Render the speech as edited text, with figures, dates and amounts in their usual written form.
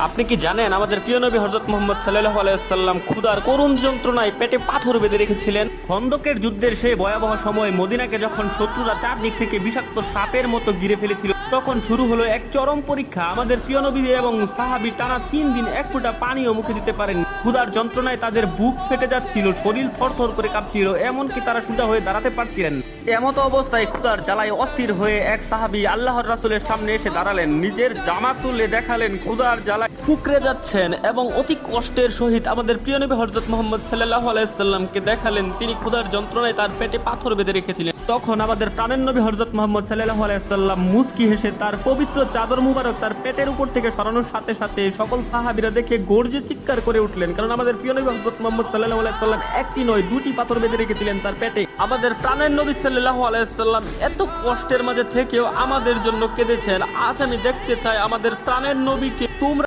আপনি কি জানেন আমাদের প্রিয় নবী হযরত মুহাম্মদ সাল্লাল্লাহু আলাইহি ওয়াসাল্লাম ক্ষুধার করুণ যন্ত্রণায় পেটে পাথর বেঁধে রেখেছিলেন? খন্দকের যুদ্ধের সেই ভয়াবহ সময় মদিনাকে যখন শত্রুরা চারদিক থেকে বিষাক্ত সাপের মতো ঘিরে ফেলেছিল, তখন শুরু হলো এক চরম পরীক্ষা। আমাদের প্রিয় নবী এবং সাহাবী টানা 3 দিন এক ফোঁটা পানিও মুখে দিতে পারেন। ক্ষুধার যন্ত্রণায় তাদের বুক ফেটে যাচ্ছিল, শরীর থরথর করে কাঁপছিল, এমনকি তারা সোজা হয়ে দাঁড়াতে পারছিলেন। এমতো অবস্থায় ক্ষুধার জ্বালায় অস্থির হয়ে এক সাহাবী আল্লাহর রাসূলের সামনে এসে দাঁড়ালেন, নিজের জামা তুলে দেখালেন ক্ষুধার জ্বালায় কুকড়ে যাচ্ছেন এবং অতি কষ্টের সহিত আমাদের প্রিয় নবী হযরত মুহাম্মদ সাল্লাল্লাহু আলাইহি সাল্লামকে দেখালেন তিনি ক্ষুধার যন্ত্রণায় তার পেটে পাথর বেঁধে রেখেছিলেন। তখন আমাদের প্রাণের নবী হযরত মুহাম্মদ সাল্লাল্লাহু আলাইহি সাল্লাম মুস্কি হেসে তার পবিত্র চাদর মুবারক তার পেটের উপর থেকে সরানোর সাথে সাথে সকল সাহাবীরা দেখে গর্জে চিৎকার করে উঠলেন, কারণ আমাদের প্রিয় নবী হযরত মুহাম্মদ সাল্লাল্লাহু আলাইহি সাল্লাম একটি নয় দুটি পাথর বেঁধে রেখেছিলেন তার পেটে। আমাদের প্রাণের নবী সাল্লাল্লাহু আলাইহি সাল্লাম এত কষ্টের মাঝে থেকেও আমাদের জন্য কেঁদেছেন। আজ আমি দেখতে চাই আমাদের প্রাণের নবীকে তোমরা